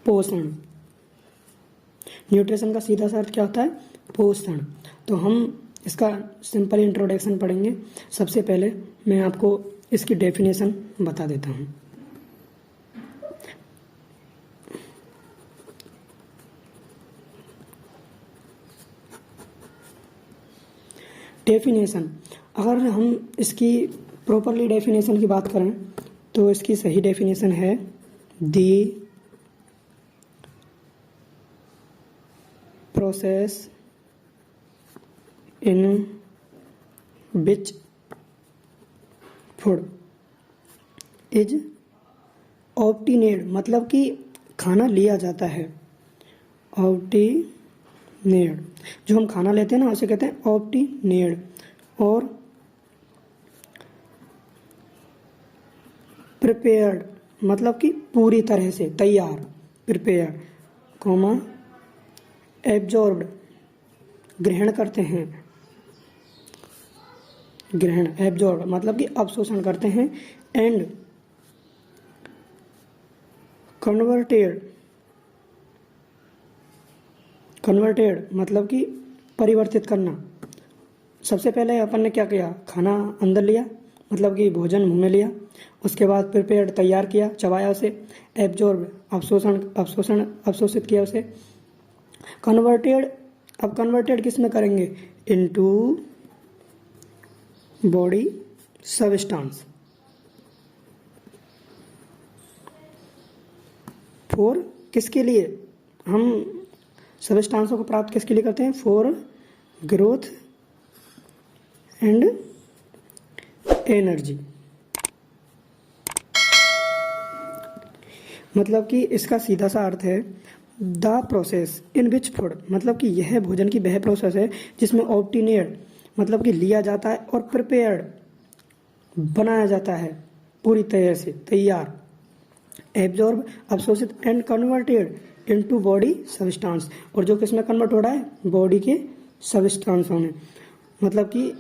पोषण। न्यूट्रिशन का सीधा सा अर्थ क्या होता है? पोषण। तो हम इसका सिंपल इंट्रोडक्शन पढ़ेंगे। सबसे पहले मैं आपको इसकी डेफिनेशन बता देता हूँ। डेफिनेशन, अगर हम इसकी प्रॉपरली डेफिनेशन की बात करें तो इसकी सही डेफिनेशन है the process in which food is obtained, मतलब कि खाना लिया जाता है। ऑब्टेनेड, जो हम खाना लेते हैं ना उसे कहते हैं ऑब्टेनेड। और प्रिपेयर्ड, मतलब कि पूरी तरह से तैयार, प्रिपेयर, कॉमा एब्जॉर्ब्ड, ग्रहण करते हैं, ग्रहण, एब्जॉर्ब मतलब कि अवशोषण करते हैं। एंड कन्वर्टेड, कन्वर्टेड मतलब कि परिवर्तित करना। सबसे पहले अपन ने क्या किया? खाना अंदर लिया, मतलब कि भोजन मुंह में लिया। उसके बाद प्रिपेयर्ड, तैयार किया, चबाया उसे। एब्जॉर्ब, अवशोषित किया उसे। कन्वर्टेड, अब कन्वर्टेड किस में करेंगे? इनटू बॉडी सबस्टेंस फॉर, किसके लिए? हम सबस्टेंसों को प्राप्त किसके लिए करते हैं? For growth and energy. मतलब कि इसका सीधा सा अर्थ है the process in which food, मतलब कि यह भोजन की वह प्रोसेस है जिसमें ऑब्टेनेड मतलब कि लिया जाता है और प्रिपेयर्ड बनाया जाता है पूरी तरह से तैयार। एब्जॉर्ब अवशोषित and converted into body substance, और जो किसमें कन्वर्ट हो रहा है? बॉडी के सबस्टेंसों में, मतलब कि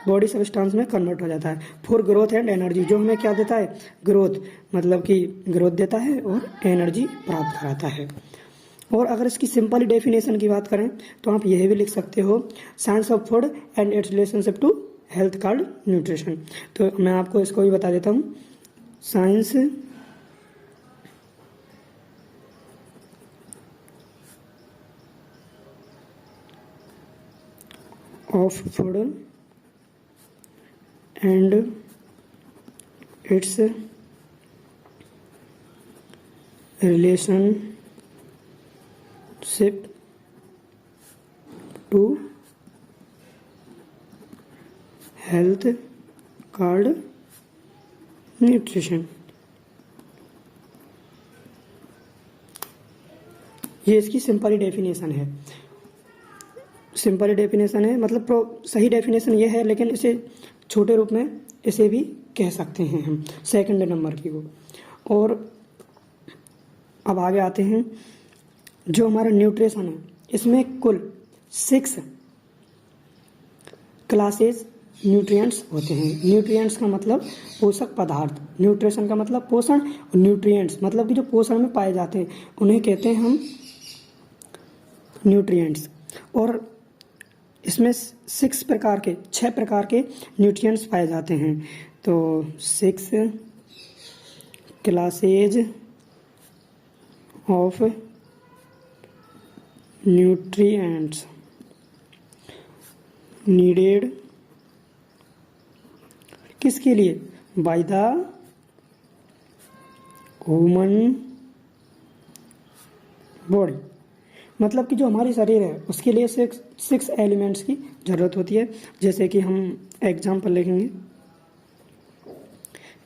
बॉडी सबस्टेंस में कन्वर्ट हो जाता है। फॉर ग्रोथ एंड एनर्जी, जो हमें क्या देता है? ग्रोथ, मतलब कि ग्रोथ देता है और एनर्जी प्राप्त कराता है। और अगर इसकी सिंपल डेफिनेशन की बात करें तो आप यह भी लिख सकते हो science of food and its relationship to health called nutrition. तो मैं आपको इसको भी बता देता हूँ। Science of food and its relationship to health called nutrition. ये इसकी सिंपल डेफिनेशन है। सिंपल डेफिनेशन है, मतलब सही डेफिनेशन ये है, लेकिन इसे छोटे रूप में इसे भी कह सकते हैं हम, सेकंड नंबर की को। और अब आगे आते हैं, जो हमारा न्यूट्रिशन है इसमें कुल 6 क्लासेस न्यूट्रिएंट्स होते हैं। न्यूट्रिएंट्स का मतलब पोषक पदार्थ, न्यूट्रिशन का मतलब पोषण, और न्यूट्रिएंट्स मतलब कि जो पोषण में पाए जाते हैं उन्हें कहते हैं हम न्यूट्रिएंट्स। और इसमें 6 प्रकार के न्यूट्रिएंट्स पाए जाते हैं। तो 6 क्लासेज ऑफ न्यूट्रिएंट्स नीडेड, किसके लिए? बाय द ह्यूमन बॉडी, मतलब कि जो हमारी शरीर है उसके लिए 6 एलिमेंट्स की जरूरत होती है। जैसे कि हम एग्जाम्पल लिखेंगे।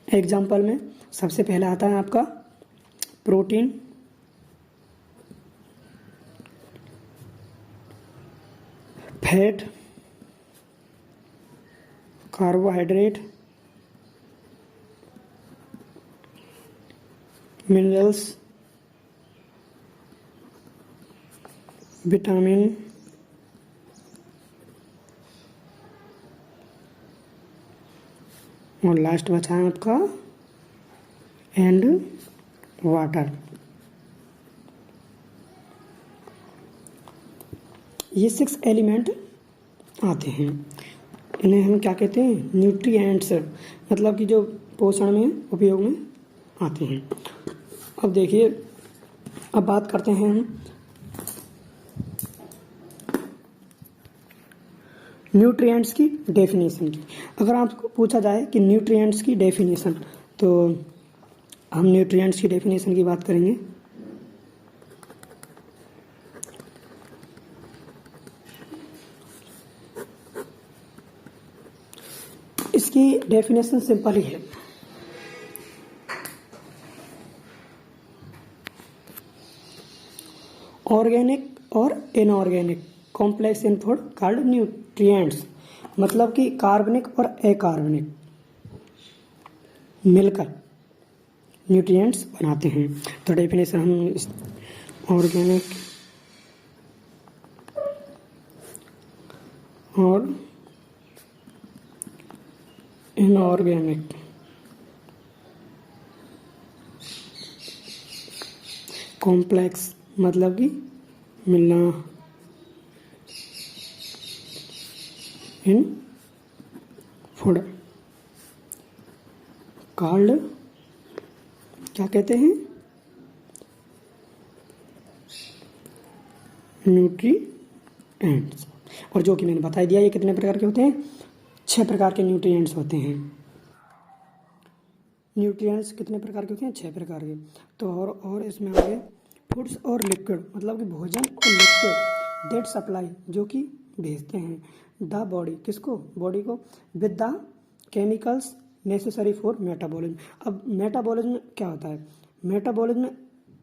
एग्जाम्पल में सबसे पहला आता है आपका protein, fat, carbohydrate, minerals, vitamin, और लास्ट बचा है आपका एंड वाटर। ये 6 एलिमेंट आते हैं, इन्हें हम क्या कहते हैं, न्यूट्रिएंट्स, मतलब कि जो पोषण में उपयोग में आते हैं। अब देखिए, अब बात करते हैं हम न्यूट्रिएंट्स की डेफिनेशन की। अगर आपको पूछा जाए कि न्यूट्रिएंट्स की डेफिनेशन, तो हम न्यूट्रिएंट्स की डेफिनेशन की बात करेंगे। इसकी डेफिनेशन सिंपल ही है। ऑर्गेनिक और inorganic complex in food called nutrients, मतलब कि कार्बनिक और अकार्बनिक मिलकर न्यूट्रिएंट्स बनाते हैं। तो डेफिनेशन हम ऑर्गेनिक और इनऑर्गेनिक कॉम्प्लेक्स, मतलब कि मिलना, इन फूड कॉल्ड क्या कहते हैं, न्यूट्रिएंट्स। और जो कि मैंने बता दिया, ये कितने प्रकार के होते हैं, 6 प्रकार के न्यूट्रिएंट्स होते हैं। न्यूट्रिएंट्स कितने प्रकार के होते हैं, 6 प्रकार के। तो और इसमें आगे फूड्स और लिक्विड, मतलब कि भोजन और लिक्विड दैट सप्लाई, जो कि भेजते हैं द बॉडी, किसको, बॉडी को, with the chemicals necessary for metabolism. अब मेटाबॉलिज्म क्या होता है, मेटाबॉलिज्म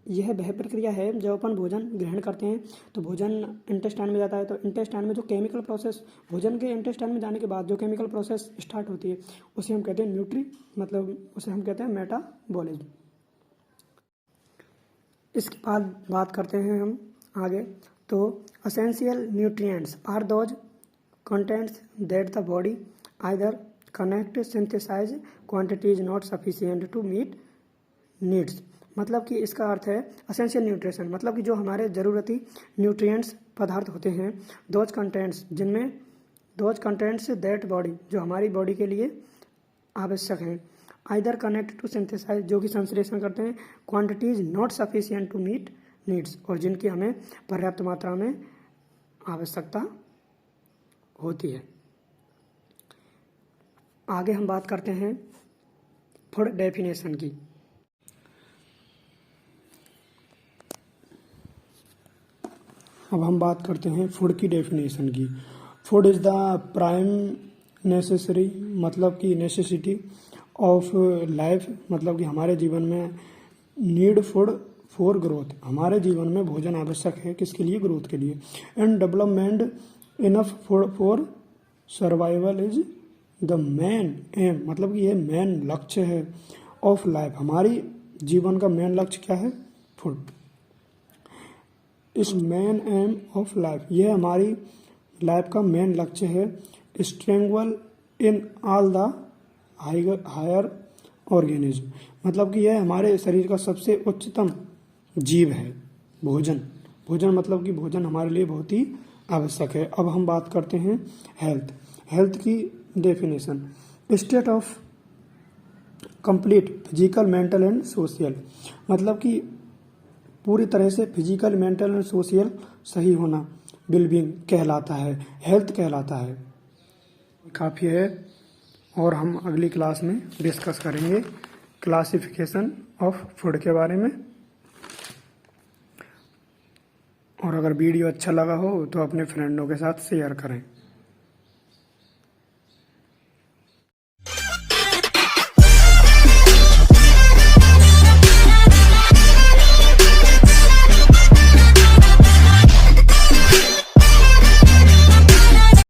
यह वह प्रक्रिया है जब अपन भोजन ग्रहण करते हैं तो भोजन इंटेस्टाइन में जाता है, तो इंटेस्टाइन में जो केमिकल प्रोसेस, भोजन के इंटेस्टाइन में जाने के बाद जो केमिकल प्रोसेस स्टार्ट होती है उसे हम कहते हैं मतलब उसे हम कहते हैं मेटाबॉलिज्म। इसके बाद बात करते हैं हम आगे। तो essential nutrients are those contents that the body either cannot synthesise quantity is not sufficient to meet needs, मतलब कि इसका अर्थ है एसेंशियल न्यूट्रिशन, मतलब कि जो हमारे ज़रूरती न्यूट्रिएंट्स पदार्थ होते हैं, दोज कंटेंट्स दैट बॉडी, जो हमारी बॉडी के लिए आवश्यक हैं, आइदर कनेक्ट टू सिंथेसाइज, जो कि संश्लेषण करते हैं, quantities not sufficient to meet needs, और जिनकी हमें पर्याप्त मात्रा में आवश्यकता होती है। आगे हम बात करते हैं फूड डेफिनेशन की। अब हम बात करते हैं फूड की डेफिनेशन की। Food is the prime necessary, मतलब कि नेसेसिटी ऑफ लाइफ, मतलब कि हमारे जीवन में नीड फूड फॉर ग्रोथ, हमारे जीवन में भोजन आवश्यक है, किसके लिए, ग्रोथ के लिए, and development enough food for survival is the main M, मतलब कि यह मेन लक्ष्य है ऑफ लाइफ, हमारी जीवन का मेन लक्ष्य क्या है, फूड। इस मेन एम ऑफ लाइफ, यह हमारी लाइफ का मेन लक्ष्य है। Struggle in all the higher organism, मतलब कि यह हमारे शरीर का सबसे उच्चतम जीव है। भोजन मतलब कि भोजन हमारे लिए बहुत ही आवश्यक है। अब हम बात करते हैं हेल्थ की definition. State of complete physical, mental and social, मतलब कि पूरी तरह से फिजिकल, मेंटल एंड सोशल सही होना वेलबींग कहलाता है, हेल्थ कहलाता है। काफ़ी है, और हम अगली क्लास में डिस्कस करेंगे क्लासिफिकेशन ऑफ फूड के बारे में। और अगर वीडियो अच्छा लगा हो तो अपने फ्रेंडों के साथ शेयर करें।